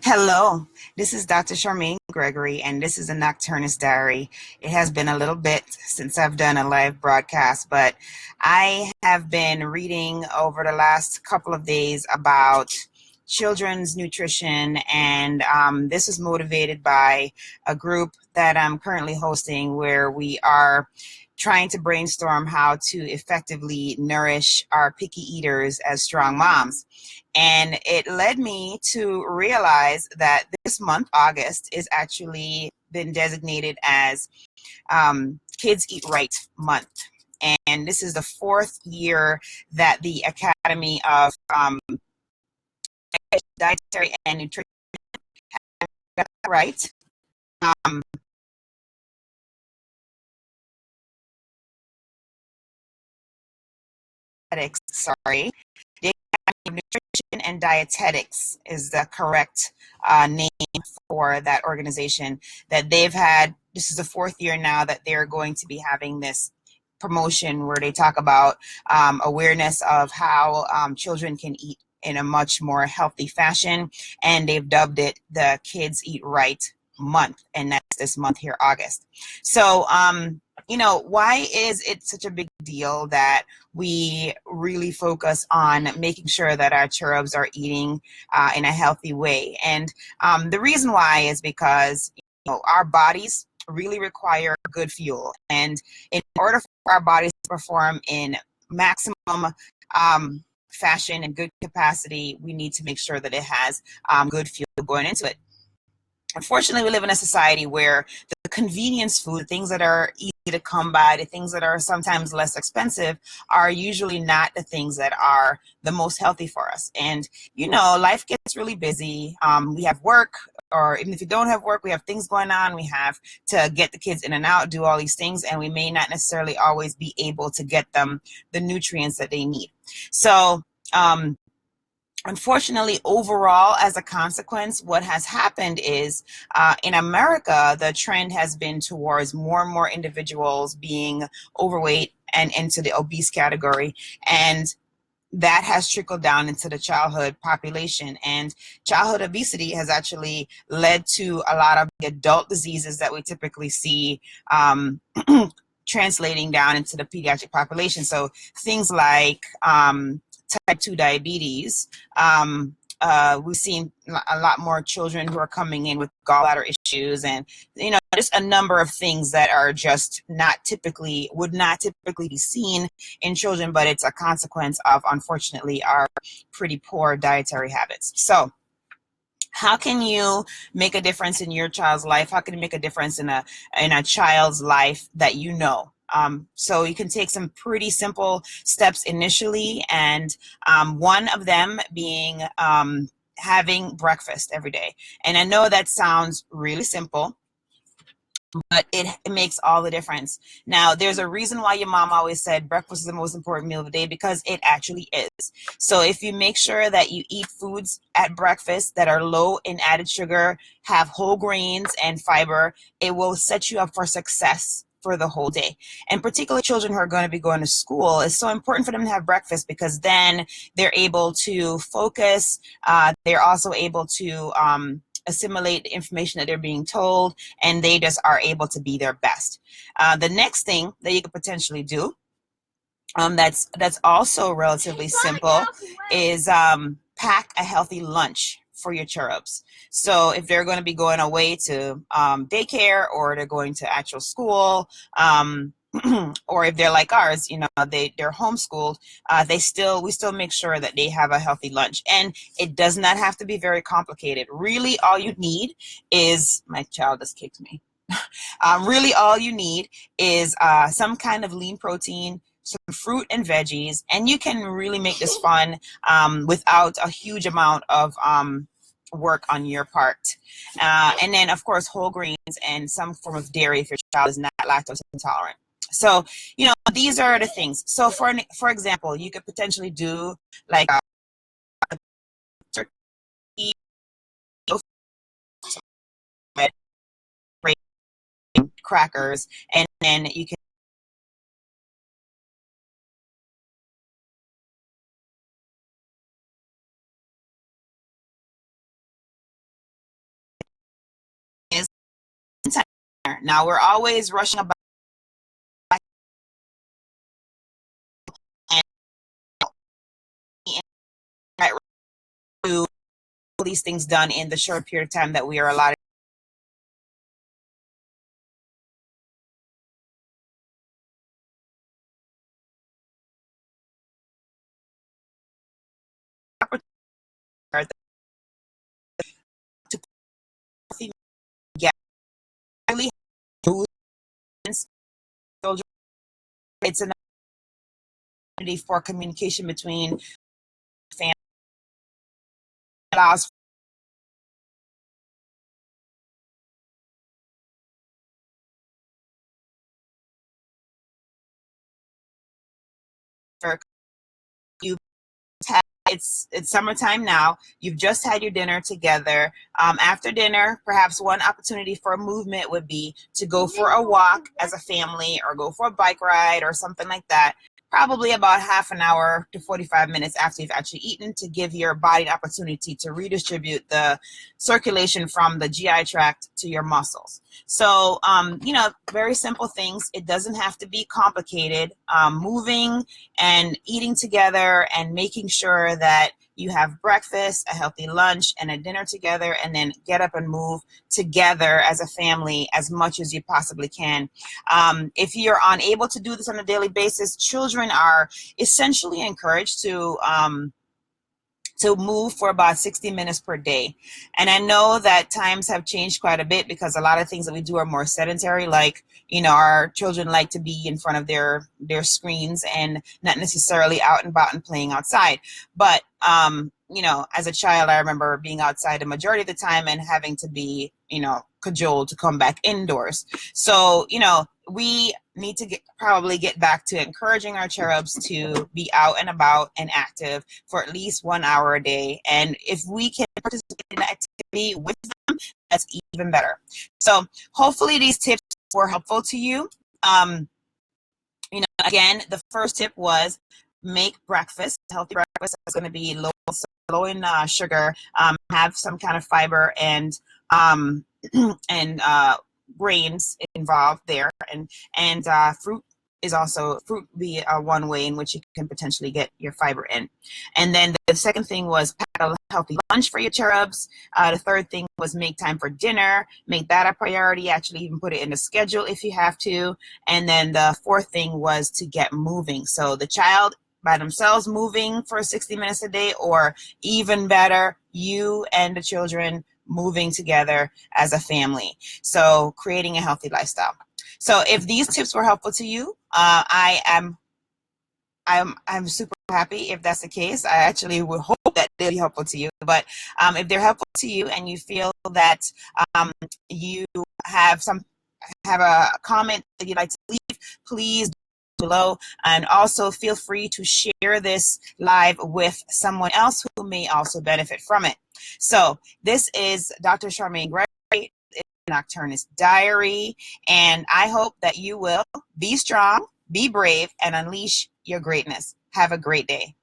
Hello, this is Dr. Charmaine Gregory, and this is a Nocturnist Diary. It has been a little bit since I've done a live broadcast, but I have been reading over the last couple of days about children's nutrition, and this is motivated by a group that I'm currently hosting where we are trying to brainstorm how to effectively nourish our picky eaters as strong moms. And it led me to realize that this month, August, is actually been designated as Kids Eat Right Month. And this is the fourth year that the Academy of Dietary and Nutrition got that right. Um, Dietetics, sorry. The Academy of Nutrition and Dietetics is the correct name for that organization that they've had. This is the fourth year now that they're going to be having this promotion where they talk about awareness of how children can eat in a much more healthy fashion. And they've dubbed it the Kids Eat Right Month. And that's this month here, August. So, why is it such a big deal that we really focus on making sure that our cherubs are eating in a healthy way? And the reason why is because our bodies really require good fuel, and in order for our bodies to perform in maximum fashion and good capacity, we need to make sure that it has good fuel going into it. Unfortunately, we live in a society where the convenience food, things that are easy to come by, the things that are sometimes less expensive, are usually not the things that are the most healthy for us. And, life gets really busy. We have work, or even if you don't have work, we have things going on. We have to get the kids in and out, do all these things, and we may not necessarily always be able to get them the nutrients that they need. So, unfortunately, overall, as a consequence, what has happened is in America, the trend has been towards more and more individuals being overweight and into the obese category. And that has trickled down into the childhood population. And childhood obesity has actually led to a lot of the adult diseases that we typically see translating down into the pediatric population. So things like type 2 diabetes. We've seen a lot more children who are coming in with gallbladder issues, and just a number of things that are just would not typically be seen in children, but it's a consequence of, unfortunately, our pretty poor dietary habits. So how can you make a difference in your child's life? How can you make a difference in a child's life that you know? So you can take some pretty simple steps initially, and one of them being having breakfast every day. And I know that sounds really simple, but it makes all the difference. Now, there's a reason why your mom always said breakfast is the most important meal of the day, because it actually is. So if you make sure that you eat foods at breakfast that are low in added sugar, have whole grains and fiber, it will set you up for success for the whole day. And particularly children who are going to be going to school, it's so important for them to have breakfast, because then they're able to focus. They're also able to assimilate the information that they're being told, and they just are able to be their best. The next thing that you could potentially do, that's also relatively simple, is pack a healthy lunch for your cherubs. So if they're going to be going away to daycare, or they're going to actual school, or if they're like ours, they're homeschooled, we still make sure that they have a healthy lunch. And it does not have to be very complicated. Really, all you need is, my child just kicked me. Really, all you need is some kind of lean protein, some fruit and veggies, and you can really make this fun without a huge amount of work on your part. And then, of course, whole grains and some form of dairy if your child is not lactose intolerant. So, these are the things. So, for example, you could potentially do like a turkey, crackers, and then you can Now we're always rushing about and right to all these things done in the short period of time that we are allotted. To get really it's an opportunity for communication between families, allows for you. It's summertime now. You've just had your dinner together. After dinner, perhaps one opportunity for a movement would be to go for a walk as a family, or go for a bike ride or something like that. Probably about half an hour to 45 minutes after you've actually eaten, to give your body an opportunity to redistribute the circulation from the GI tract to your muscles. So, very simple things. It doesn't have to be complicated. Moving and eating together and making sure that you have breakfast, a healthy lunch, and a dinner together, and then get up and move together as a family as much as you possibly can. If you're unable to do this on a daily basis, children are essentially encouraged to move for about 60 minutes per day. And I know that times have changed quite a bit, because a lot of things that we do are more sedentary, like, our children like to be in front of their screens and not necessarily out and about and playing outside. But, as a child, I remember being outside the majority of the time and having to be, cajoled to come back indoors. So, we need to probably get back to encouraging our cherubs to be out and about and active for at least 1 hour a day. And if we can participate in the activity with them, that's even better. So hopefully these tips were helpful to you. Again, the first tip was make breakfast. Healthy breakfast is going to be low in sugar, have some kind of fiber and and grains involved there, and fruit be one way in which you can potentially get your fiber in. And then the second thing was pack a healthy lunch for your cherubs. The third thing was make time for dinner, make that a priority, actually even put it in the schedule if you have to. And then the fourth thing was to get moving. So the child by themselves moving for 60 minutes a day, or even better, you and the children moving together as a family. So creating a healthy lifestyle. So if these tips were helpful to you, I'm super happy if that's the case. I actually would hope that they'll be helpful to you. But if they're helpful to you and you feel that you have a comment that you'd like to leave, please below, and also feel free to share this live with someone else who may also benefit from it. So this is Dr. Charmaine Gregory, Nocturnist Diary, and I hope that you will be strong, be brave, and unleash your greatness. Have a great day.